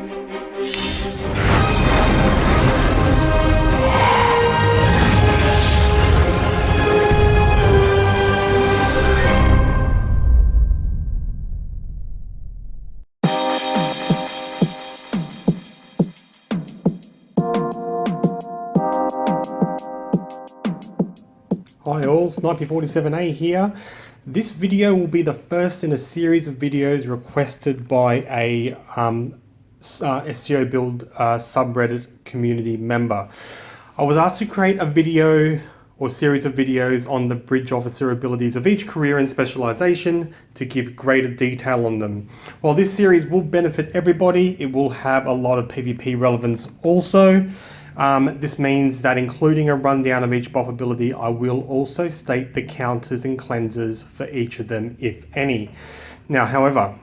Hi all, Snipey47A here. This video will be the first in a series of videos requested by a stobuilds subreddit community member. I was asked to create a video or series of videos on the bridge officer abilities of each career and specialization to give greater detail on them. While this series will benefit everybody, it will have a lot of PvP relevance also. This means that including a rundown of each buff ability, I will also state the counters and cleansers for each of them, if any. Now, however,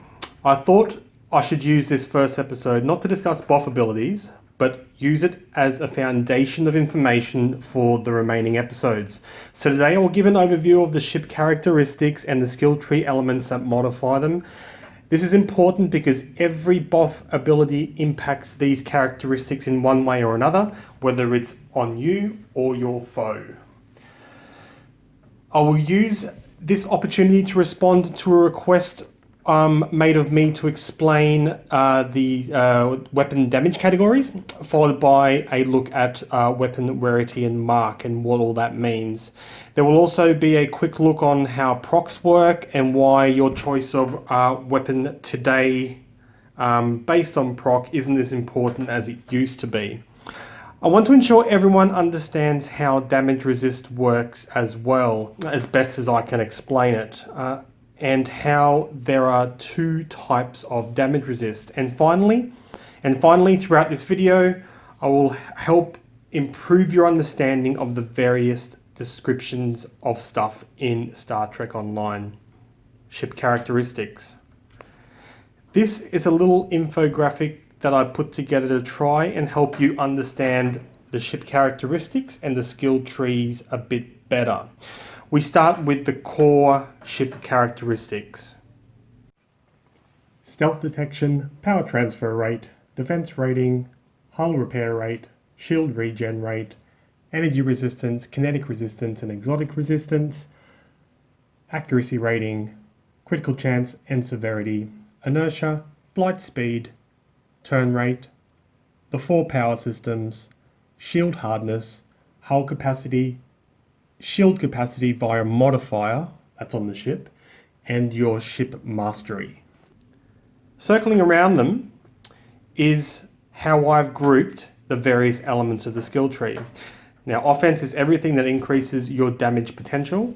I thought I should use this first episode not to discuss buff abilities, but use it as a foundation of information for the remaining episodes. So today I will give an overview of the ship characteristics and the skill tree elements that modify them. This is important because every buff ability impacts these characteristics in one way or another, whether it's on you or your foe. I will use this opportunity to respond to a request made of me to explain the weapon damage categories, followed by a look at weapon rarity and mark and what all that means. There will also be a quick look on how procs work and why your choice of weapon today based on proc isn't as important as it used to be. I want to ensure everyone understands how damage resist works as well, as best as I can explain it. And how there are two types of damage resist. And finally, throughout this video, I will help improve your understanding of the various descriptions of stuff in Star Trek Online. Ship characteristics. This is a little infographic that I put together to try and help you understand the ship characteristics and the skill trees a bit better. We start with the core ship characteristics. Stealth detection, power transfer rate, defense rating, hull repair rate, shield regen rate, energy resistance, kinetic resistance and exotic resistance, accuracy rating, critical chance and severity, inertia, flight speed, turn rate, the 4 power systems, shield hardness, hull capacity, shield capacity via modifier, that's on the ship, and your ship mastery. Circling around them is how I've grouped the various elements of the skill tree. Now, offense is everything that increases your damage potential.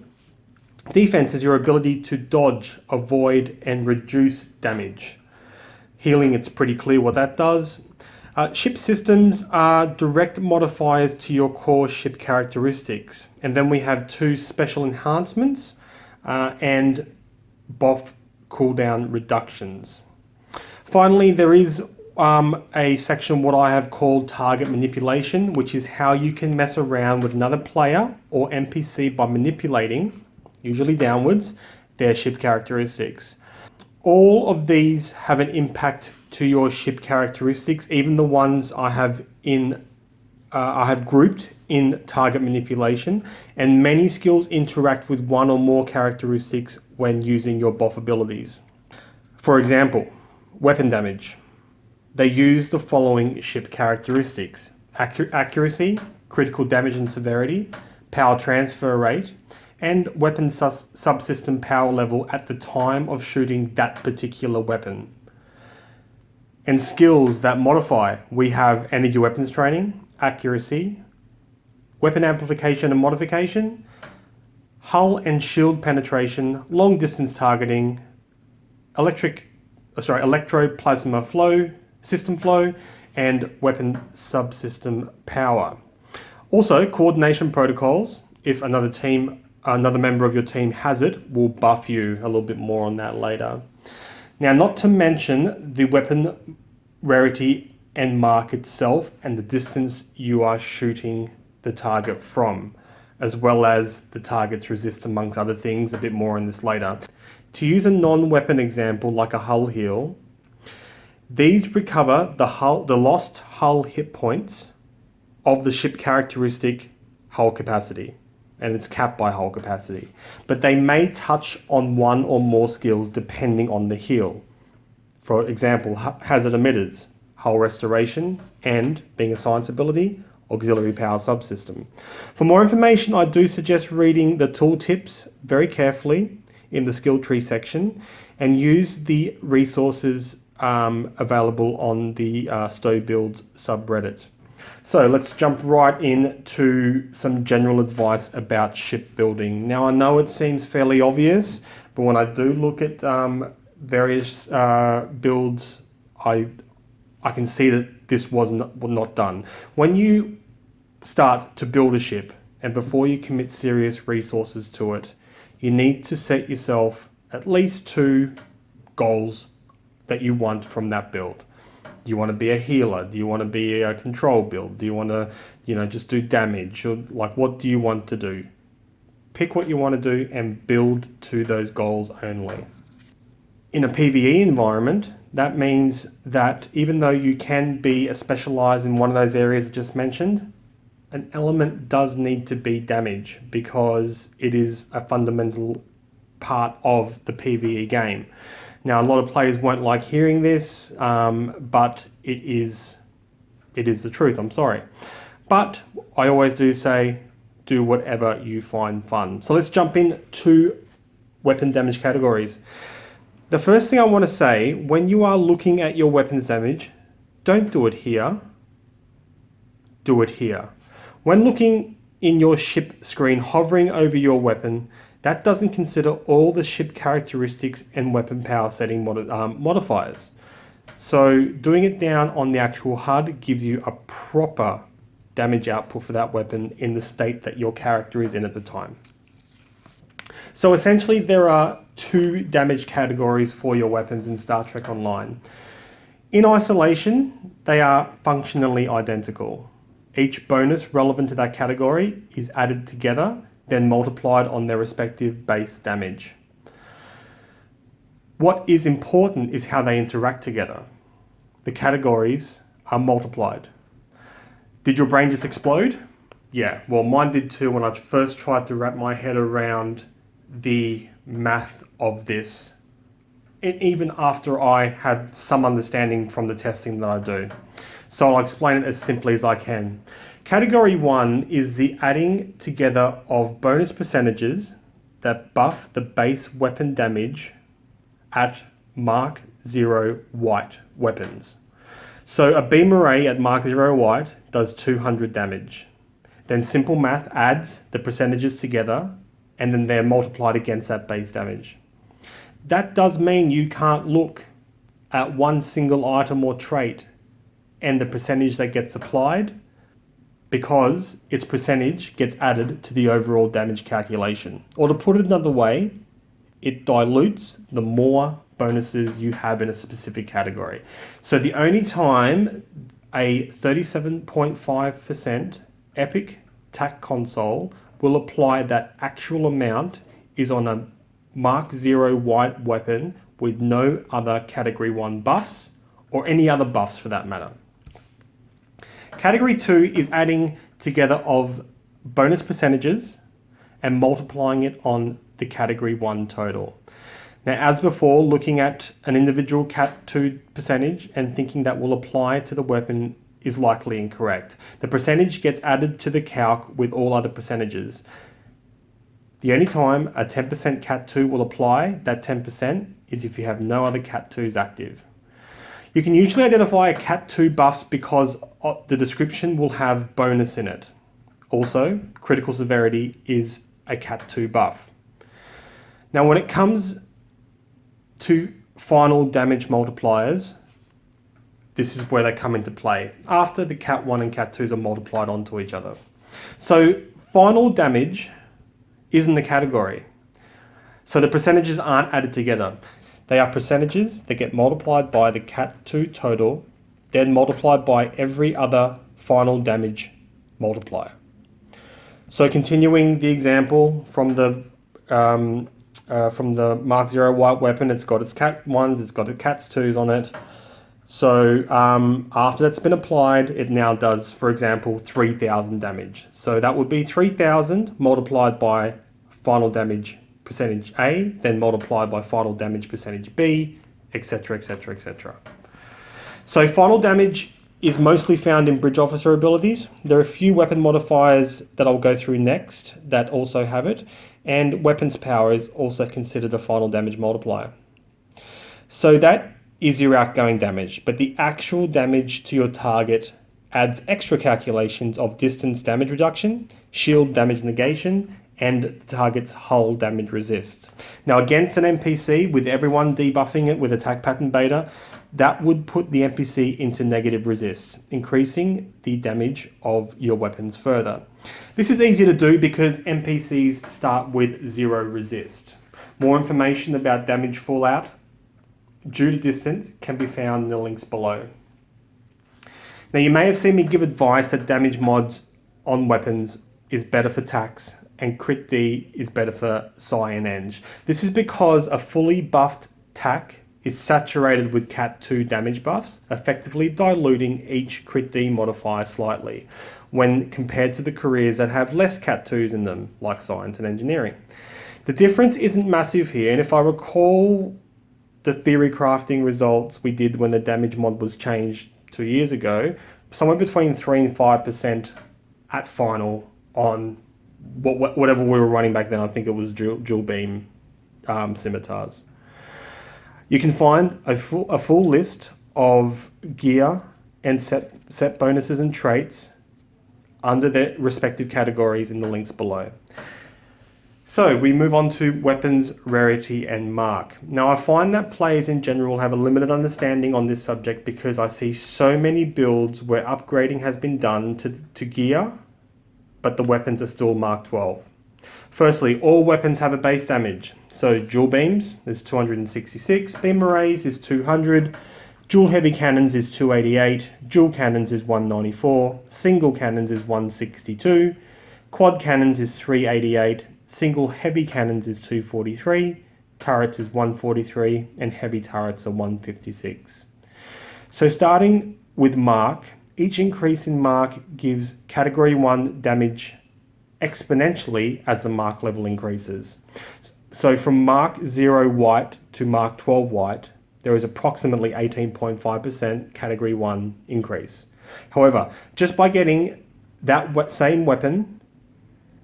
Defense is your ability to dodge, avoid, and reduce damage. Healing, it's pretty clear what that does. Ship systems are direct modifiers to your core ship characteristics. And then we have 2 special enhancements and buff cooldown reductions. Finally, there is a section what I have called target manipulation, which is how you can mess around with another player or NPC by manipulating, usually downwards, their ship characteristics. All of these have an impact to your ship characteristics, even the ones I have grouped in target manipulation, and many skills interact with one or more characteristics when using your buff abilities. For example, weapon damage. They use the following ship characteristics: accuracy, critical damage and severity, power transfer rate, and weapon subsystem power level at the time of shooting that particular weapon. And skills that modify, we have energy weapons training, accuracy, weapon amplification and modification, hull and shield penetration, long distance targeting, electroplasma flow, system flow, and weapon subsystem power. Also, coordination protocols, if another member of your team has it, will buff you. A little bit more on that later. Now, not to mention the weapon rarity and mark itself and the distance you are shooting the target from, as well as the target's resist amongst other things, a bit more on this later. To use a non-weapon example like a hull heal, These recover the lost hull hit points of the ship characteristic hull capacity, and it's capped by hull capacity. But they may touch on one or more skills depending on the heal. For example, hazard emitters, hull restoration, and, being a science ability, auxiliary power subsystem. For more information, I do suggest reading the tooltips very carefully in the skill tree section and use the resources available on the stobuilds subreddit. So let's jump right into some general advice about shipbuilding. Now I know it seems fairly obvious, but when I do look at various builds, I can see that this was not done. When you start to build a ship, and before you commit serious resources to it, you need to set yourself at least 2 goals that you want from that build. Do you want to be a healer? Do you want to be a control build? Do you want to, just do damage? Or like, what do you want to do? Pick what you want to do and build to those goals only. In a PvE environment, that means that even though you can be specialized in one of those areas I just mentioned, an element does need to be damage because it is a fundamental part of the PvE game. Now, a lot of players won't like hearing this, but it is the truth, I'm sorry. But I always do say, do whatever you find fun. So let's jump into weapon damage categories. The first thing I want to say, when you are looking at your weapons damage, don't do it here, do it here. When looking in your ship screen, hovering over your weapon, that doesn't consider all the ship characteristics and weapon power setting modifiers. So doing it down on the actual HUD gives you a proper damage output for that weapon in the state that your character is in at the time. So essentially there are 2 damage categories for your weapons in Star Trek Online. In isolation, they are functionally identical. Each bonus relevant to that category is added together, then multiplied on their respective base damage. What is important is how they interact together. The categories are multiplied. Did your brain just explode? Yeah, well mine did too when I first tried to wrap my head around the math of this, and even after I had some understanding from the testing that I do. So I'll explain it as simply as I can. Category 1 is the adding together of bonus percentages that buff the base weapon damage at Mark 0 white weapons. So a beam array at Mark 0 white does 200 damage. Then simple math adds the percentages together and then they're multiplied against that base damage. That does mean you can't look at one single item or trait and the percentage that gets applied, because its percentage gets added to the overall damage calculation. Or to put it another way, it dilutes the more bonuses you have in a specific category. So the only time a 37.5% epic TAC console will apply that actual amount is on a Mark 0 white weapon with no other category 1 buffs or any other buffs for that matter. Category 2 is adding together of bonus percentages and multiplying it on the category 1 total. Now, as before, looking at an individual cat 2 percentage and thinking that will apply to the weapon is likely incorrect. The percentage gets added to the calc with all other percentages. The only time a 10% cat 2 will apply that 10% is if you have no other cat 2s active. You can usually identify a cat 2 buffs because the description will have bonus in it. Also, critical severity is a cat 2 buff. Now, when it comes to final damage multipliers, this is where they come into play after the cat 1 and cat 2s are multiplied onto each other. So final damage isn't the category. So the percentages aren't added together. They are percentages that get multiplied by the cat 2 total, then multiplied by every other final damage multiplier. So continuing the example from the Mark 0 white weapon, it's got its cat 1s, it's got its cat 2s on it. So after that's been applied, it now does, for example, 3,000 damage. So that would be 3,000 multiplied by final damage percentage A, then multiplied by final damage percentage B, etc, etc, etc. So final damage is mostly found in bridge officer abilities. There are a few weapon modifiers that I'll go through next that also have it, and weapons power is also considered a final damage multiplier. So that is your outgoing damage, but the actual damage to your target adds extra calculations of distance damage reduction, shield damage negation, and the target's hull damage resist. Now against an NPC, with everyone debuffing it with attack pattern beta, that would put the NPC into negative resist, increasing the damage of your weapons further. This is easy to do because NPCs start with 0 resist. More information about damage fallout due to distance can be found in the links below. Now you may have seen me give advice that damage mods on weapons is better for tax and crit D is better for psi and eng. This is because a fully buffed tac is saturated with cat 2 damage buffs, effectively diluting each crit D modifier slightly when compared to the careers that have less cat 2s in them, like science and engineering. The difference isn't massive here, and if I recall the theory crafting results we did when the damage mod was changed 2 years ago, somewhere between 3 and 5% at final on whatever we were running back then. I think it was dual beam scimitars. You can find a full list of gear and set bonuses and traits under their respective categories in the links below. So we move on to weapons, rarity, and mark. Now I find that players in general have a limited understanding on this subject because I see so many builds where upgrading has been done to gear, but the weapons are still Mark 12. Firstly, all weapons have a base damage. So dual beams is 266, beam arrays is 200, dual heavy cannons is 288, dual cannons is 194, single cannons is 162, quad cannons is 388, single heavy cannons is 243, turrets is 143, and heavy turrets are 156. So starting with mark, each increase in mark gives category 1 damage exponentially as the mark level increases. So from mark 0 white to mark 12 white, there is approximately 18.5% category 1 increase. However, just by getting that same weapon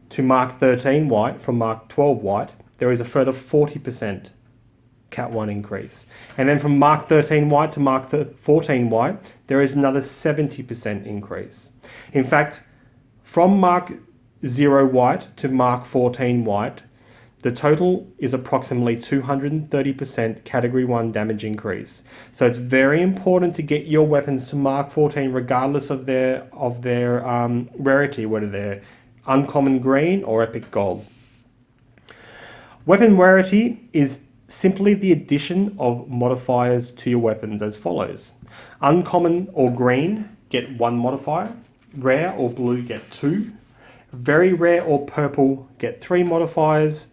to mark 13 white from mark 12 white, there is a further 40% cat 1 increase. And then from mark 13 white to mark 14 white, there is another 70% increase. In fact, from mark 0 white to mark 14 white, the total is approximately 230% category 1 damage increase. So it's very important to get your weapons to mark 14 regardless of their rarity, whether they're uncommon green or epic gold. Weapon rarity is simply the addition of modifiers to your weapons as follows. Uncommon or green get 1 modifier, rare or blue get 2, very rare or purple get 3 modifiers,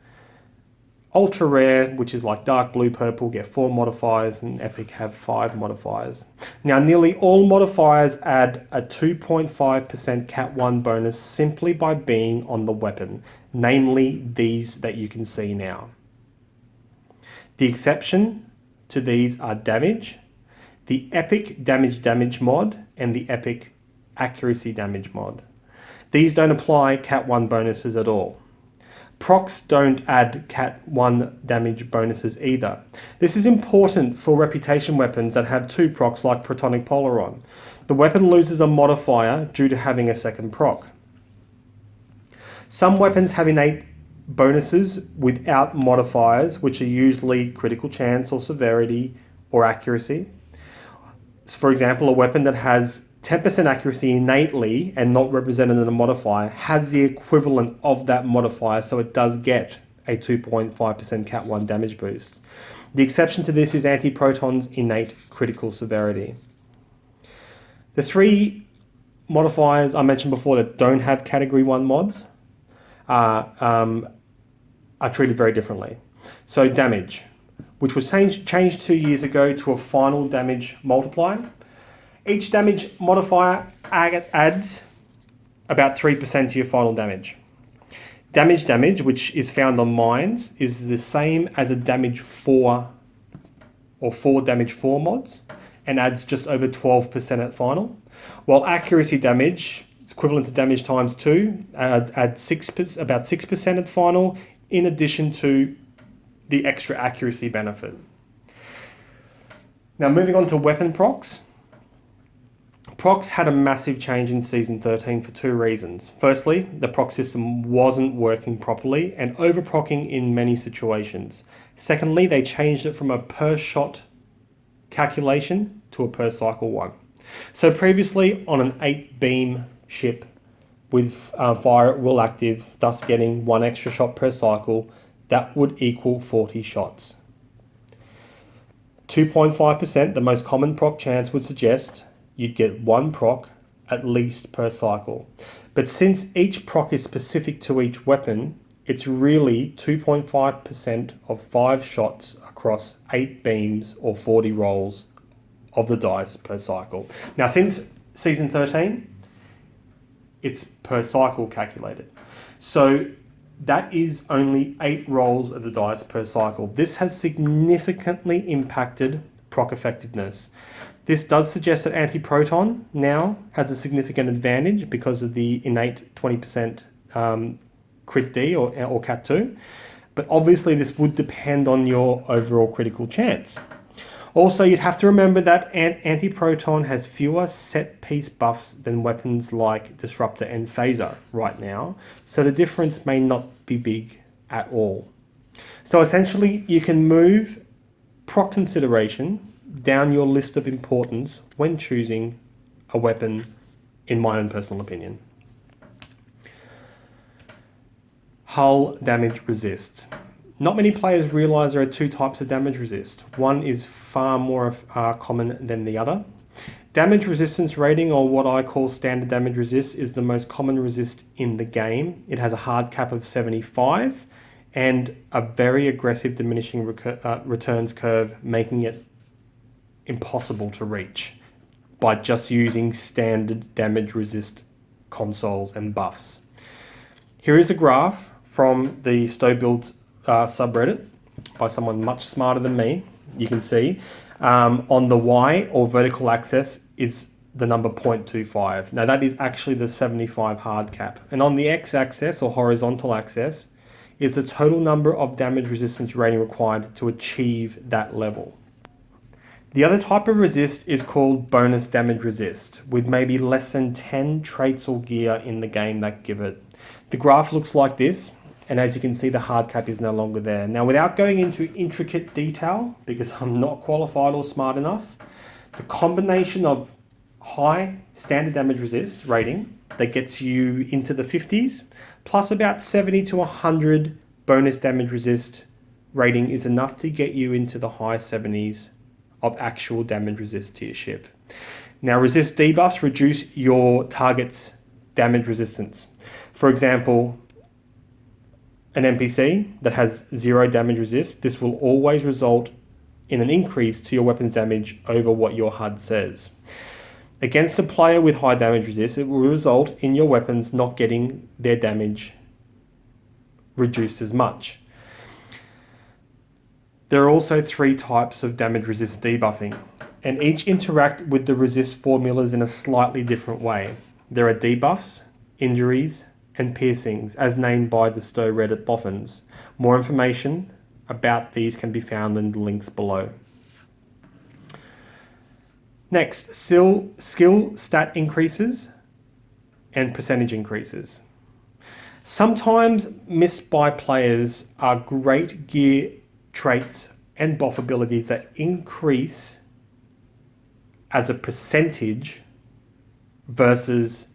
ultra rare, which is like dark blue purple, get 4 modifiers, and epic have 5 modifiers. Now nearly all modifiers add a 2.5% cat 1 bonus simply by being on the weapon, namely these that you can see now. The exception to these are damage, the epic damage mod, and the epic accuracy damage mod. These don't apply cat 1 bonuses at all. Procs don't add cat 1 damage bonuses either. This is important for reputation weapons that have 2 procs like Protonic Polaron. The weapon loses a modifier due to having a second proc. Some weapons have innate bonuses without modifiers, which are usually critical chance or severity or accuracy. For example, a weapon that has 10% accuracy innately and not represented in a modifier has the equivalent of that modifier, so it does get a 2.5% cat 1 damage boost. The exception to this is Anti-Proton's innate critical severity. The 3 modifiers I mentioned before that don't have category 1 mods are treated very differently. So damage. which was changed 2 years ago to a final damage multiplier. Each damage modifier adds about 3% to your final damage. Damage, which is found on mines, is the same as a damage 4 or 4 damage 4 mods and adds just over 12% at final. While accuracy damage, it's equivalent to damage times 2, adds about 6% at final, in addition to the extra accuracy benefit. Now moving on to weapon procs. Procs had a massive change in Season 13 for 2 reasons. Firstly, the proc system wasn't working properly and over-procking in many situations. Secondly, they changed it from a per shot calculation to a per cycle one. So previously on an 8 beam ship with fire at will active, thus getting 1 extra shot per cycle, that would equal 40 shots. 2.5%, the most common proc chance, would suggest you'd get 1 proc at least per cycle. But since each proc is specific to each weapon, it's really 2.5% of 5 shots across 8 beams or 40 rolls of the dice per cycle. Now since Season 13, it's per cycle calculated. So that is only 8 rolls of the dice per cycle. This has significantly impacted proc effectiveness. This does suggest that anti-proton now has a significant advantage because of the innate 20% crit D or cat 2, but obviously this would depend on your overall critical chance. Also, you'd have to remember that anti-proton has fewer set piece buffs than weapons like Disruptor and Phaser right now, so the difference may not be big at all. So essentially, you can move proc consideration down your list of importance when choosing a weapon, in my own personal opinion. Hull damage resist. Not many players realize there are 2 types of damage resist. One is far more common than the other. Damage resistance rating, or what I call standard damage resist, is the most common resist in the game. It has a hard cap of 75 and a very aggressive diminishing returns curve, making it impossible to reach by just using standard damage resist consoles and buffs. Here is a graph from the stobuilds subreddit by someone much smarter than me. You can see on the Y or vertical axis is the number 0.25. Now that is actually the 75 hard cap. And on the X axis or horizontal axis is the total number of damage resistance rating required to achieve that level. The other type of resist is called bonus damage resist, with maybe less than 10 traits or gear in the game that give it. The graph looks like this, and as you can see, the hard cap is no longer there. Now, without going into intricate detail, because I'm not qualified or smart enough, the combination of high standard damage resist rating that gets you into the 50s, plus about 70 to 100 bonus damage resist rating is enough to get you into the high 70s of actual damage resist to your ship. Now, resist debuffs reduce your target's damage resistance. For example, an NPC that has 0 damage resist, this will always result in an increase to your weapon's damage over what your HUD says. Against a player with high damage resist, it will result in your weapons not getting their damage reduced as much. There are also 3 types of damage resist debuffing, and each interact with the resist formulas in a slightly different way. There are debuffs, injuries, and piercings, as named by the Stow Reddit boffins. More information about these can be found in the links below. Next, skill stat increases and percentage increases. Sometimes missed by players are great gear traits and buff abilities that increase as a percentage versus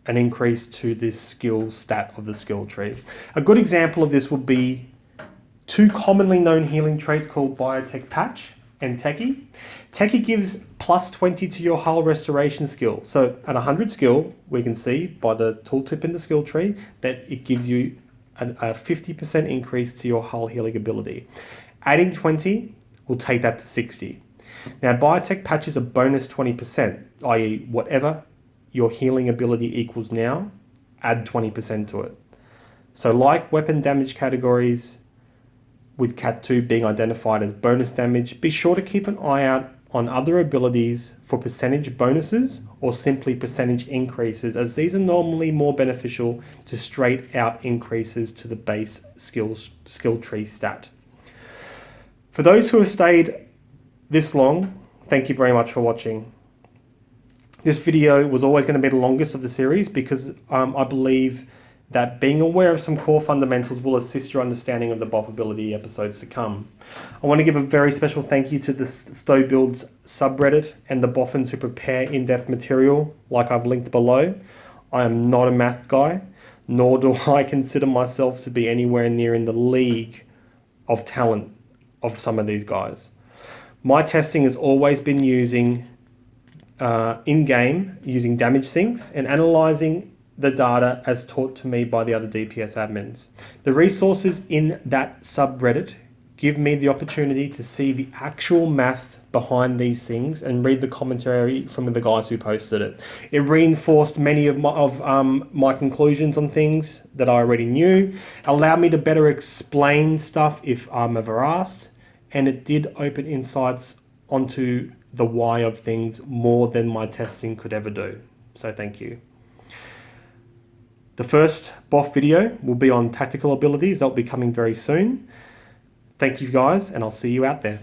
an increase to this skill stat of the skill tree. A good example of this would be 2 commonly known healing traits called Biotech Patch and Techie. Techie gives plus 20 to your hull restoration skill. So at 100 skill, we can see by the tooltip in the skill tree that it gives you a 50% increase to your hull healing ability. Adding 20 we'll take that to 60. Now, biotech patches a bonus 20%, i.e. whatever your healing ability equals now, add 20% to it. So like weapon damage categories, with Cat 2 being identified as bonus damage, be sure to keep an eye out on other abilities for percentage bonuses or simply percentage increases, as these are normally more beneficial to straight out increases to the base skill tree stat. For those who have stayed this long, thank you very much for watching. This video was always going to be the longest of the series because I believe that being aware of some core fundamentals will assist your understanding of the boff ability episodes to come. I want to give a very special thank you to the stobuilds subreddit and the boffins who prepare in-depth material like I've linked below. I am not a math guy, nor do I consider myself to be anywhere near in the league of talent of some of these guys. My testing has always been using in-game, using damage sinks and analyzing the data as taught to me by the other DPS admins. The resources in that subreddit give me the opportunity to see the actual math behind these things and read the commentary from the guys who posted it. It reinforced many of my conclusions on things that I already knew, allowed me to better explain stuff if I'm ever asked, and it did open insights onto the why of things more than my testing could ever do. So thank you. The first boff video will be on tactical abilities. That'll be coming very soon. Thank you guys, and I'll see you out there.